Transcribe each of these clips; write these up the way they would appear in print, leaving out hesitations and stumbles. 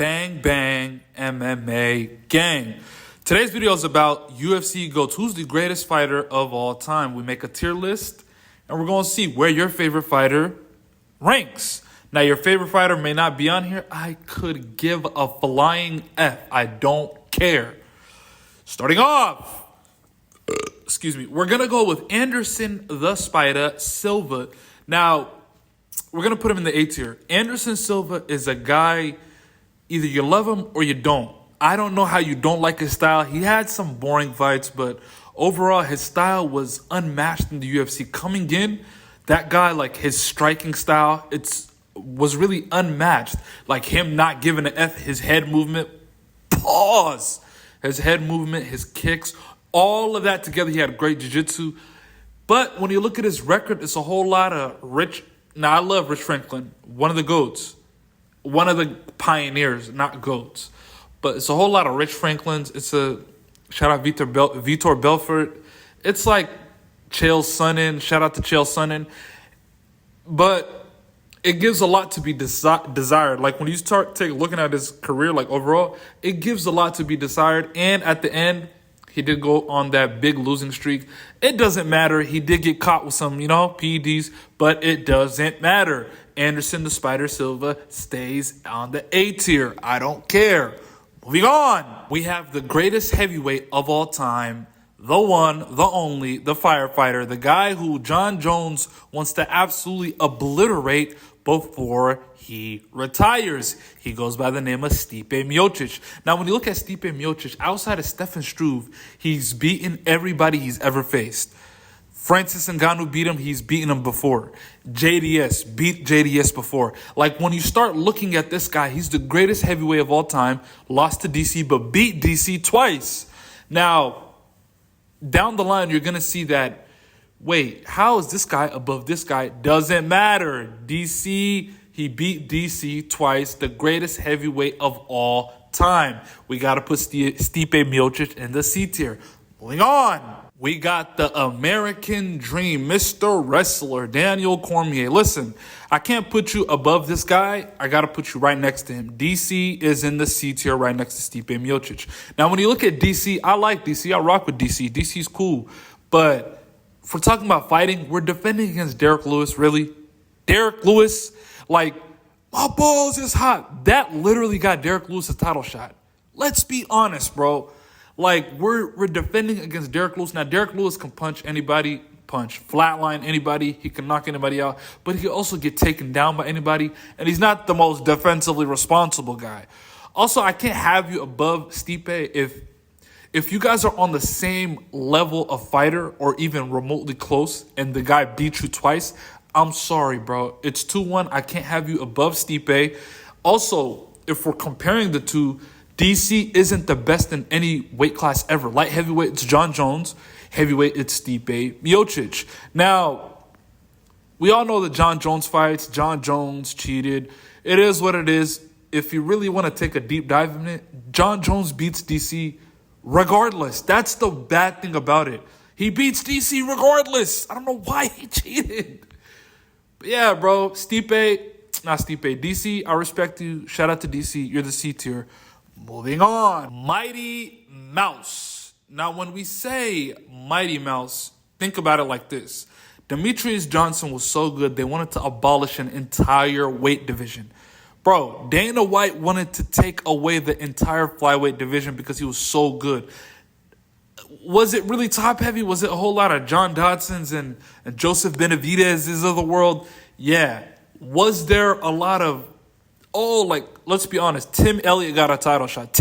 Bang Bang MMA gang. Today's video is about UFC GOATs. Who's the greatest fighter of all time? We make a tier list and we're going to see where your favorite fighter ranks. Now, your favorite fighter may not be on here. I could give a flying F. I don't care. Starting off, we're going to go with Anderson the Spider Silva. Now, we're going to put him in the A tier. Anderson Silva is a guy, either you love him or you don't. I don't know how you don't like his style. He had some boring fights, but overall, his style was unmatched in the UFC. Coming in, that guy, like his striking style, was really unmatched. Like him not giving an F, his head movement, his head movement, his kicks, all of that together. He had great jiu-jitsu. But when you look at his record, it's a whole lot of Rich. Now, I love Rich Franklin, one of the GOATs, one of the pioneers, not GOATs. But it's a whole lot of Rich Franklins. It's a shout out Vitor Belfort. It's like Chael Sonnen. Shout out to Chael Sonnen. But it gives a lot to be desired. Like when you start looking at his career, like overall, it gives a lot to be desired. And at the end, he did go on that big losing streak. It doesn't matter. He did get caught with some, PEDs, but it doesn't matter. Anderson the Spider Silva stays on the A tier. I don't care. Moving on. We have the greatest heavyweight of all time, the one, the only, the firefighter, the guy who Jon Jones wants to absolutely obliterate before he retires. He goes by the name of Stipe Miocic. Now, when you look at Stipe Miocic, outside of Stefan Struve, he's beaten everybody he's ever faced. Francis Ngannou beat him. He's beaten him before. JDS beat JDS before. Like, when you start looking at this guy, he's the greatest heavyweight of all time. Lost to DC, but beat DC twice. Now, down the line, you're going to see that, wait, how is this guy above this guy? Doesn't matter. DC, he beat DC twice. The greatest heavyweight of all time. We got to put Stipe Miocic in the C tier. Moving on. We got the American Dream, Mr. Wrestler, Daniel Cormier. Listen, I can't put you above this guy. I got to put you right next to him. DC is in the C tier right next to Stipe Miocic. Now, when you look at DC, I like DC. I rock with DC. DC's cool. But if we're talking about fighting, we're defending against Derek Lewis, really? Derek Lewis, like, my balls is hot. That literally got Derek Lewis a title shot. Let's be honest, bro. Like, we're defending against Derek Lewis. Now, Derek Lewis can punch anybody, flatline anybody. He can knock anybody out. But he can also get taken down by anybody. And he's not the most defensively responsible guy. Also, I can't have you above Stipe if you guys are on the same level of fighter or even remotely close and the guy beat you twice. I'm sorry, bro. It's 2-1. I can't have you above Stipe. Also, if we're comparing the two, DC isn't the best in any weight class ever. Light heavyweight, it's Jon Jones. Heavyweight, it's Stipe Miocic. Now, we all know that Jon Jones fights. Jon Jones cheated. It is what it is. If you really want to take a deep dive in it, Jon Jones beats DC regardless. That's the bad thing about it. He beats DC regardless. I don't know why he cheated. But yeah, bro, DC, I respect you. Shout out to DC. You're the C tier. Moving on, Mighty Mouse. Now, when we say Mighty Mouse, think about it like this. Demetrius Johnson was so good, they wanted to abolish an entire weight division. Bro, Dana White wanted to take away the entire flyweight division because he was so good. Was it really top heavy? Was it a whole lot of John Dodsons and Joseph Benavidez's of the world? Yeah. Was there a lot of, let's be honest, Tim Elliott got a title shot.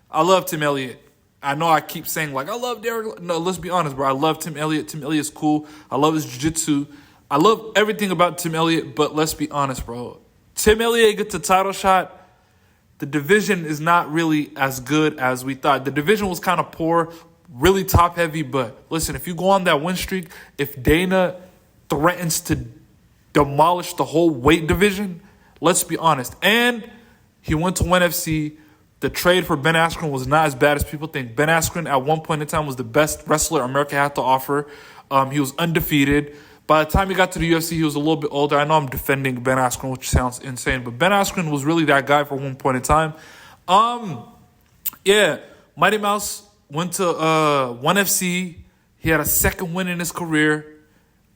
I love Tim Elliott. I know I keep saying, I love Derek. No, let's be honest, bro. I love Tim Elliott. Tim Elliott's cool. I love his jiu-jitsu. I love everything about Tim Elliott, but let's be honest, bro. Tim Elliott gets a title shot. The division is not really as good as we thought. The division was kind of poor, really top-heavy, but listen, if you go on that win streak, if Dana threatens to demolish the whole weight division, let's be honest. And he went to ONE FC. The trade for Ben Askren was not as bad as people think. Ben Askren at one point in time was the best wrestler America had to offer. He was undefeated. By the time he got to the UFC, he was a little bit older. I know I'm defending Ben Askren, which sounds insane, but Ben Askren was really that guy for one point in time. Yeah, Mighty Mouse went to ONE FC. He had a second win in his career.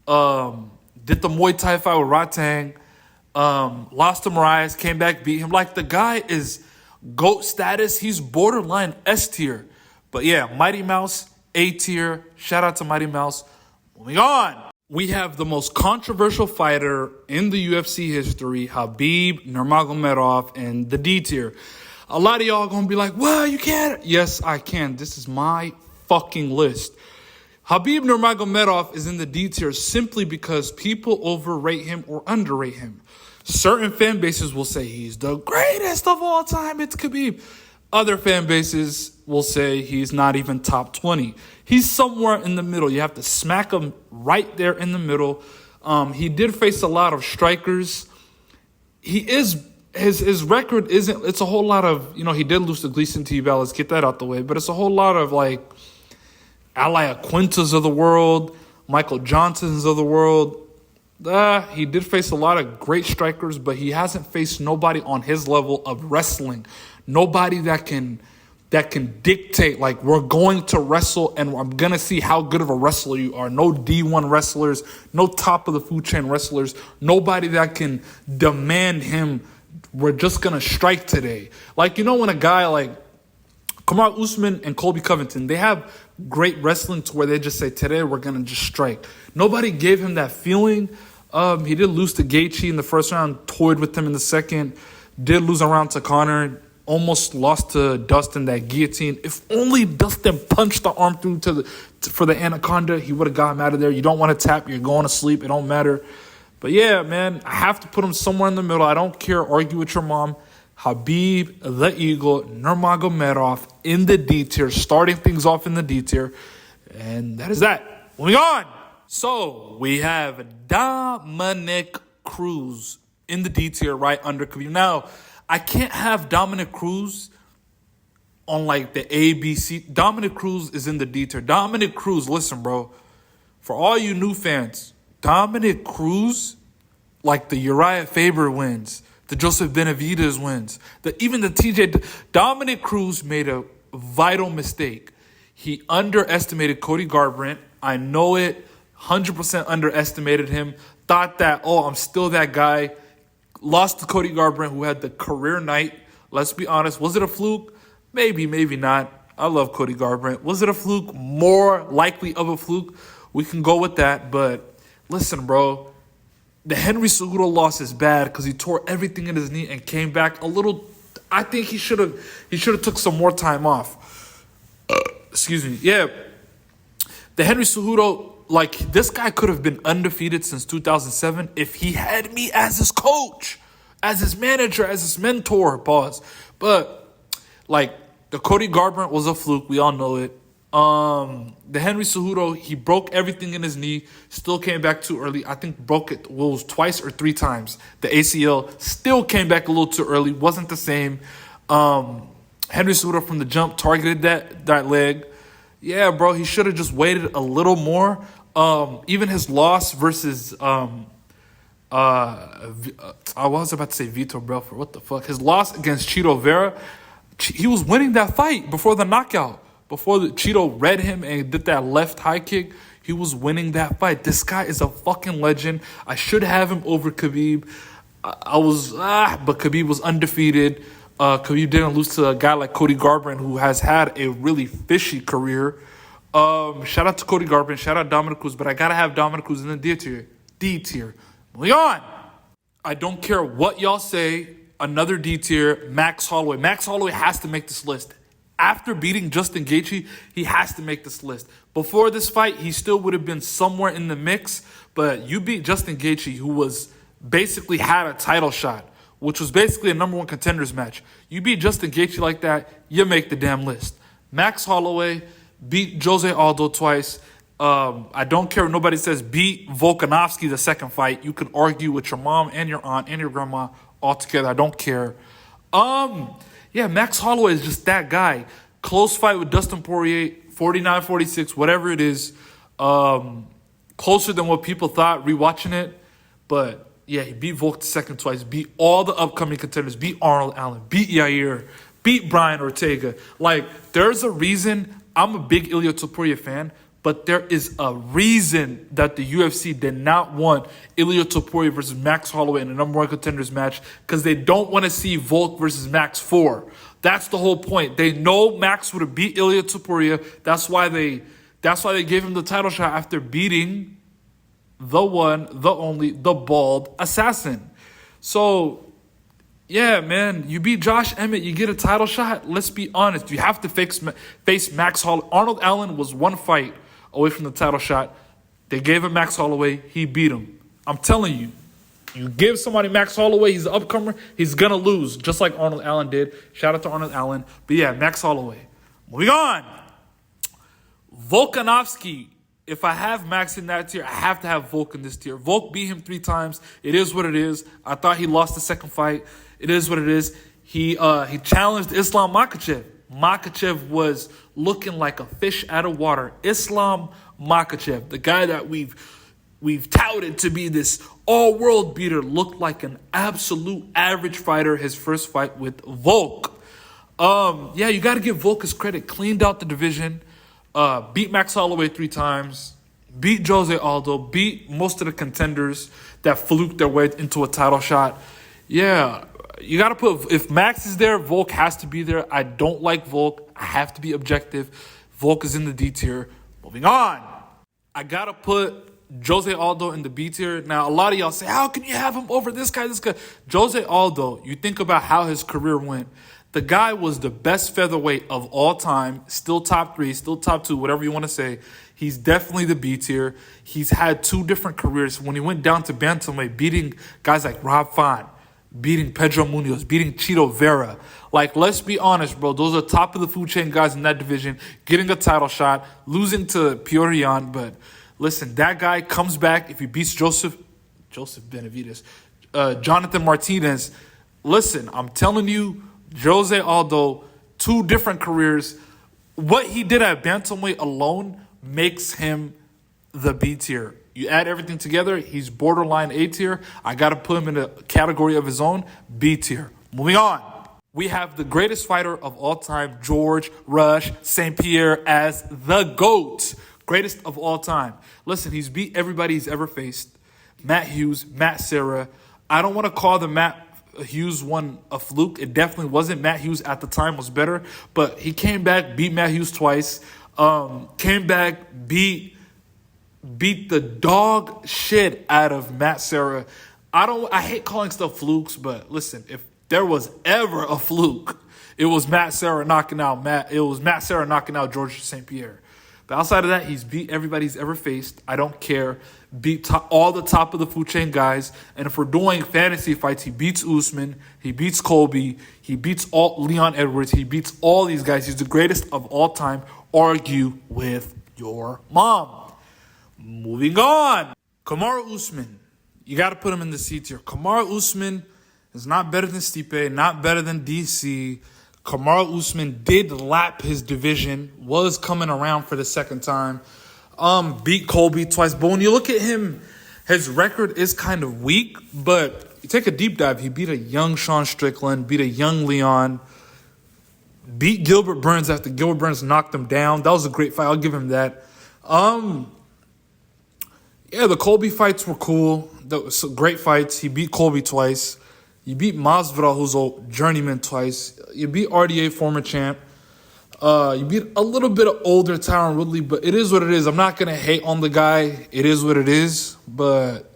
Did the Muay Thai fight with Ratang. Lost to Marias, came back, beat him. Like, the guy is GOAT status. He's borderline S tier. But yeah, Mighty Mouse, A tier. Shout out to Mighty Mouse. Moving on. We have the most controversial fighter in the UFC history, Khabib Nurmagomedov, in the D tier. A lot of y'all are going to be like, well, you can't. Yes, I can. This is my fucking list. Khabib Nurmagomedov is in the D tier simply because people overrate him or underrate him. Certain fan bases will say he's the greatest of all time. It's Khabib. Other fan bases will say he's not even top 20. He's somewhere in the middle. You have to smack him right there in the middle. He did face a lot of strikers. His record isn't, it's a whole lot of, he did lose to Gleason T-Bell. Let's get that out the way. But it's a whole lot of like Ali Quintas of the world, Michael Johnsons of the world. He did face a lot of great strikers, but he hasn't faced nobody on his level of wrestling. Nobody that can dictate, like, we're going to wrestle and I'm going to see how good of a wrestler you are. No D1 wrestlers, no top of the food chain wrestlers, nobody that can demand him, we're just going to strike today. Like, when a guy like Kamaru Usman and Colby Covington, they have great wrestling to where they just say, today we're going to just strike. Nobody gave him that feeling. He did lose to Gaethje in the first round, toyed with him in the second, did lose a round to Conor, almost lost to Dustin, that guillotine. If only Dustin punched the arm through for the Anaconda, he would have got him out of there. You don't want to tap, you're going to sleep, it don't matter. But yeah, man, I have to put him somewhere in the middle. I don't care, argue with your mom. Khabib, the Eagle, Nurmagomedov in the D tier, starting things off in the D tier. And that is that. Moving on. So we have Dominic Cruz in the D tier right under Khabib. Now, I can't have Dominic Cruz on like the A, B, C. Dominic Cruz is in the D tier. Dominic Cruz, listen, bro. For all you new fans, Dominic Cruz, like the Uriah Faber wins, the Joseph Benavidez wins, even the TJ. Dominic Cruz made a vital mistake. He underestimated Cody Garbrandt. I know it. 100% underestimated him. Thought that, I'm still that guy. Lost to Cody Garbrandt, who had the career night. Let's be honest. Was it a fluke? Maybe, maybe not. I love Cody Garbrandt. Was it a fluke? More likely of a fluke. We can go with that. But listen, bro. The Henry Cejudo loss is bad because he tore everything in his knee and came back a little. I think he should have took some more time off. Excuse me. Yeah. The Henry Cejudo, like, this guy could have been undefeated since 2007 if he had me as his coach, as his manager, as his mentor, pause. But, like, the Cody Garbrandt was a fluke. We all know it. The Henry Cejudo, he broke everything in his knee, still came back too early. I think broke it was twice or three times. The ACL still came back a little too early. Wasn't the same. Henry Cejudo from the jump targeted that leg. Yeah, bro, he should have just waited a little more. Even his loss versus I was about to say Vitor Belfort. What the fuck? His loss against Chito Vera, he was winning that fight before the knockout. Before Chito read him and did that left high kick, he was winning that fight. This guy is a fucking legend. I should have him over Khabib. But Khabib was undefeated. Khabib didn't lose to a guy like Cody Garbrandt, who has had a really fishy career. Shout out to Cody Garbrandt. Shout out Dominic Cruz. But I got to have Dominic Cruz in the D tier. Moving on. I don't care what y'all say. Another D tier, Max Holloway. Max Holloway has to make this list. After beating Justin Gaethje, he has to make this list. Before this fight, he still would have been somewhere in the mix. But you beat Justin Gaethje, who was basically had a title shot, which was basically a number one contenders match. You beat Justin Gaethje like that, you make the damn list. Max Holloway beat Jose Aldo twice. I don't care if nobody says beat Volkanovski the second fight. You can argue with your mom and your aunt and your grandma all together. I don't care. Yeah, Max Holloway is just that guy. Close fight with Dustin Poirier, 49-46, whatever it is. closer than what people thought rewatching it. But yeah, he beat Volk the second twice, beat all the upcoming contenders, beat Arnold Allen, beat Yair, beat Brian Ortega. Like, there's a reason I'm a big Ilia Topuria fan, but there is a reason that the UFC did not want Ilia Topuria versus Max Holloway in a number one contenders match, because they don't want to see Volk versus Max 4. That's the whole point. They know Max would have beat Ilia Topuria. That's why they gave him the title shot after beating the one, the only, the bald assassin. So, yeah, man, you beat Josh Emmett, you get a title shot. Let's be honest. You have to face Max Holloway. Arnold Allen was one fight away from the title shot. They gave him Max Holloway. He beat him. I'm telling you, you give somebody Max Holloway, he's an upcomer, he's going to lose, just like Arnold Allen did. Shout out to Arnold Allen. But yeah, Max Holloway. Moving on. Volkanovski. If I have Max in that tier, I have to have Volk in this tier. Volk beat him 3 times. It is what it is. I thought he lost the second fight. It is what it is. He challenged Islam Makhachev. Makhachev was looking like a fish out of water. Islam Makhachev, the guy that we've touted to be this all-world beater, looked like an absolute average fighter his first fight with Volk. Yeah, you got to give Volk his credit. Cleaned out the division. Beat Max Holloway 3 times, beat Jose Aldo, beat most of the contenders that fluked their way into a title shot. Yeah, you got to put, if Max is there, Volk has to be there. I don't like Volk. I have to be objective. Volk is in the D tier. Moving on. I got to put Jose Aldo in the B tier. Now, a lot of y'all say, how can you have him over this guy, this guy? Jose Aldo, you think about how his career went. The guy was the best featherweight of all time, still top 3, still top 2, whatever you want to say. He's definitely the B tier. He's had 2 different careers. When he went down to bantamweight, beating guys like Rob Font, beating Pedro Munoz, beating Chito Vera. Like, let's be honest, bro. Those are top of the food chain guys in that division, getting a title shot, losing to Piorian. But listen, that guy comes back if he beats Joseph Benavidez, Jonathan Martinez. Listen, I'm telling you, Jose Aldo, 2 different careers. What he did at bantamweight alone makes him the B tier. You add everything together, he's borderline A tier. I got to put him in a category of his own, B tier. Moving on. We have the greatest fighter of all time, George Rush St. Pierre, as the GOAT. Greatest of all time. Listen, he's beat everybody he's ever faced. Matt Hughes, Matt Serra. I don't want to call the Matt Hughes one a fluke. It definitely wasn't. Matt Hughes at the time was better, but he came back, beat Matt Hughes twice. Came back, beat the dog shit out of Matt Serra. I hate calling stuff flukes, but listen, if there was ever a fluke, it was Matt Serra knocking out George St. Pierre. But outside of that, he's beat everybody he's ever faced. I don't care. Beat all the top of the food chain guys. And if we're doing fantasy fights, he beats Usman. He beats Colby. He beats Leon Edwards. He beats all these guys. He's the greatest of all time. Argue with your mom. Moving on. Kamaru Usman. You got to put him in the C tier. Kamaru Usman is not better than Stipe, not better than DC. Kamaru Usman did lap his division, was coming around for the second time, beat Colby twice. But when you look at him, his record is kind of weak. But you take a deep dive. He beat a young Sean Strickland, beat a young Leon, beat Gilbert Burns after Gilbert Burns knocked him down. That was a great fight. I'll give him that. Yeah, the Colby fights were cool. Those great fights. He beat Colby twice. You beat Masvidal, who's a journeyman, twice. You beat RDA, former champ. You beat a little bit of older Tyron Woodley, but it is what it is. I'm not going to hate on the guy. It is what it is. But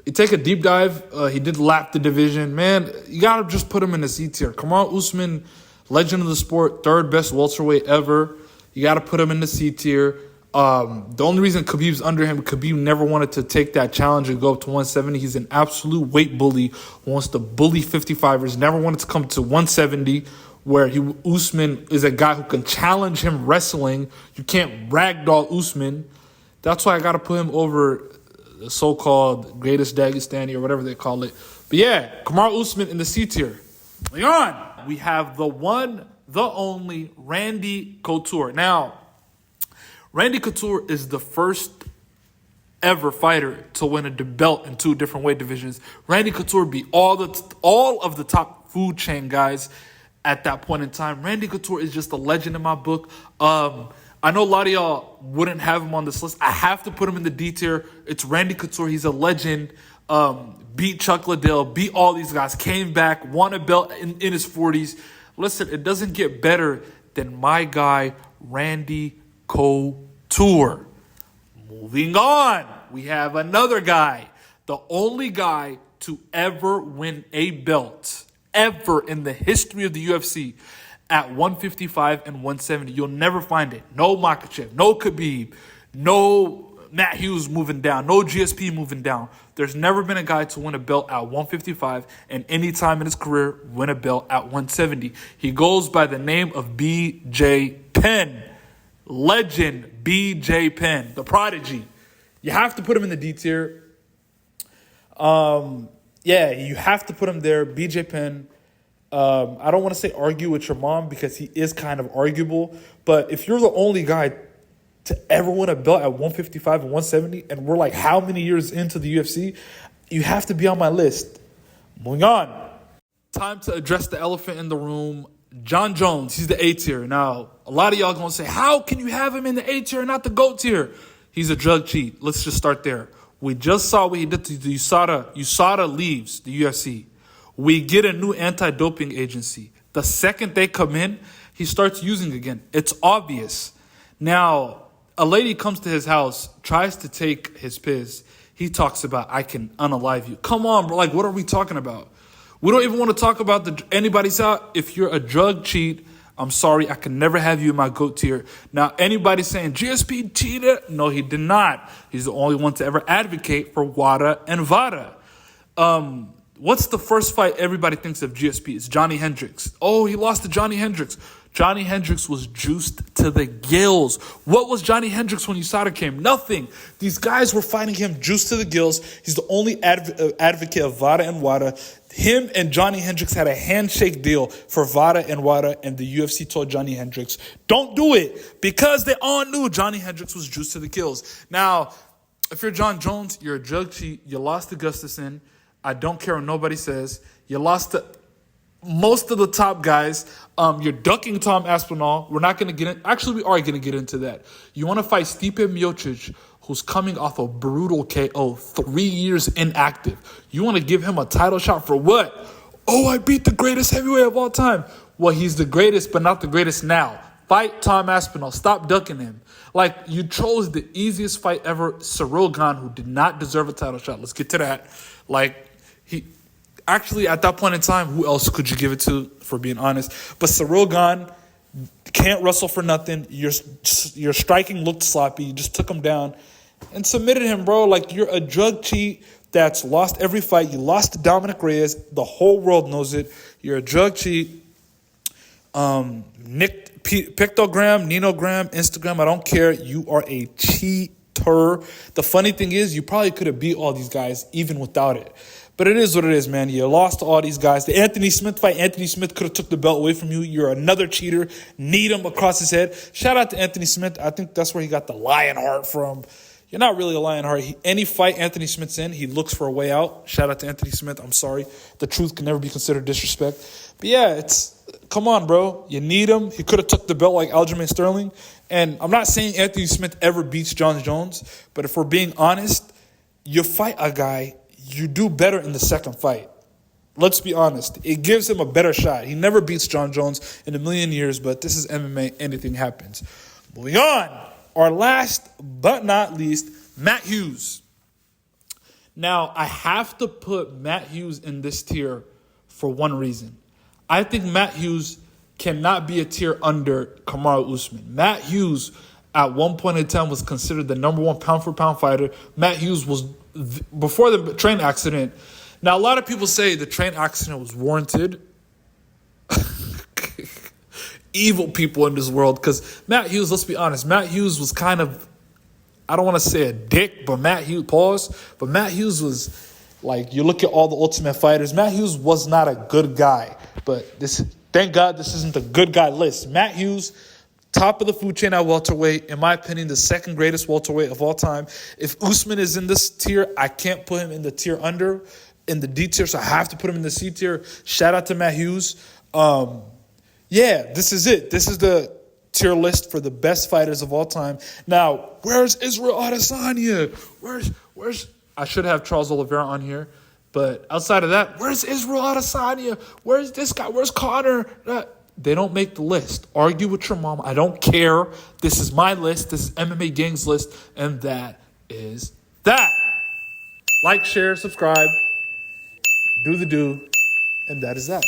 you take a deep dive. He did lap the division. Man, you got to just put him in the C tier. Kamaru Usman, legend of the sport, 3rd best welterweight ever. You got to put him in the C tier. The only reason Khabib's under him, Khabib never wanted to take that challenge and go up to 170. He's an absolute weight bully who wants to bully 55ers. Never wanted to come to 170, where Usman is a guy who can challenge him wrestling. You can't ragdoll Usman. That's why I got to put him over the so-called greatest Dagestani or whatever they call it. But yeah, Kamaru Usman in the C tier. Moving on. We have the one, the only Randy Couture. Now, Randy Couture is the first ever fighter to win a belt in 2 different weight divisions. Randy Couture beat all of the top food chain guys at that point in time. Randy Couture is just a legend in my book. I know a lot of y'all wouldn't have him on this list. I have to put him in the D tier. It's Randy Couture. He's a legend. Beat Chuck Liddell, beat all these guys, came back, won a belt in his 40s. Listen, it doesn't get better than my guy, Randy Couture. Moving on, we have another guy, the only guy to ever win a belt, ever in the history of the UFC, at 155 and 170. You'll never find it. No Makhachev, no Khabib, no Matt Hughes moving down, no GSP moving down. There's never been a guy to win a belt at 155 and any time in his career win a belt at 170. He goes by the name of BJ Penn. Legend BJ Penn, the prodigy. You have to put him in the D tier. Yeah, you have to put him there. BJ Penn. I don't want to say argue with your mom because he is kind of arguable. But if you're the only guy to ever win a belt at 155 and 170, and we're like how many years into the UFC, you have to be on my list. Moving on. Time to address the elephant in the room. Jon Jones, he's the A tier. Now, a lot of y'all going to say, how can you have him in the A tier and not the GOAT tier? He's a drug cheat. Let's just start there. We just saw what he did to USADA. USADA leaves the UFC. We get a new anti-doping agency. The second they come in, he starts using again. It's obvious. Now, a lady comes to his house, tries to take his piss. He talks about, I can unalive you. Come on, bro. Like, what are we talking about? We don't even want to talk about anybody's out. If you're a drug cheat, I'm sorry. I can never have you in my GOAT tier. Now, anybody saying GSP cheated? No, he did not. He's the only one to ever advocate for WADA and VADA. What's the first fight everybody thinks of GSP? It's Johnny Hendricks. Oh, he lost to Johnny Hendricks. Johnny Hendricks was juiced to the gills. What was Johnny Hendricks when USADA came? Nothing. These guys were fighting him juiced to the gills. He's the only advocate of VADA and WADA. Him and Johnny Hendricks had a handshake deal for VADA and WADA, and the UFC told Johnny Hendricks, don't do it, because they all knew Johnny Hendricks was juiced to the gills. Now, if you're Jon Jones, you're a drug cheat. You lost to Gustafsson. I don't care what nobody says. You lost to most of the top guys. You're ducking Tom Aspinall. We're not going to get in. Actually, we are going to get into that. You want to fight Stipe Miocic, who's coming off a brutal KO, 3 years inactive. You want to give him a title shot for what? Oh, I beat the greatest heavyweight of all time. Well, he's the greatest, but not the greatest now. Fight Tom Aspinall. Stop ducking him. Like, you chose the easiest fight ever, Ciryl Gane, who did not deserve a title shot. Let's get to that. Like, actually, at that point in time, who else could you give it to, for being honest? But Ciryl Gane can't wrestle for nothing. Your striking looked sloppy. You just took him down and submitted him, bro. Like, you're a drug cheat that's lost every fight. You lost to Dominic Reyes. The whole world knows it. You're a drug cheat. Pictogram, Ninogram, Instagram, I don't care. You are a cheater. The funny thing is, you probably could have beat all these guys even without it. But it is what it is, man. You lost to all these guys. The Anthony Smith fight, Anthony Smith could have took the belt away from you. You're another cheater. Need him across his head. Shout out to Anthony Smith. I think that's where he got the lion heart from. You're not really a lion heart. Any fight Anthony Smith's in, he looks for a way out. Shout out to Anthony Smith. I'm sorry. The truth can never be considered disrespect. But yeah, come on, bro. You need him. He could have took the belt like Aljamain Sterling. And I'm not saying Anthony Smith ever beats Jon Jones, but if we're being honest, you fight a guy, you do better in the second fight. Let's be honest. It gives him a better shot. He never beats Jon Jones in a million years, but this is MMA. Anything happens. Moving on. Our last but not least, Matt Hughes. Now, I have to put Matt Hughes in this tier for one reason. I think Matt Hughes cannot be a tier under Kamaru Usman. Matt Hughes, at one point in time, was considered the number one pound-for-pound fighter. Matt Hughes was, before the train accident. Now, a lot of people say the train accident was warranted. Evil people in this world, because Matt Hughes, let's be honest, Matt Hughes was kind of, I don't want to say a dick, but Matt Hughes was like, you look at all the Ultimate Fighters, Matt Hughes was not a good guy, but thank God this isn't the good guy list. Matt Hughes top of the food chain at welterweight. In my opinion, the second greatest welterweight of all time. If Usman is in this tier, I can't put him in the tier under, in the D tier, so I have to put him in the C tier. Shout out to Matt Hughes. This is it. This is the tier list for the best fighters of all time. Now, where's Israel Adesanya? Where's I should have Charles Oliveira on here, but outside of that, where's Israel Adesanya? Where's this guy? Where's Connor? They don't make the list. Argue with your mom. I don't care. This is my list. This is MMA Gang's list, and that is that. Like, share, subscribe, do the do, and that is that.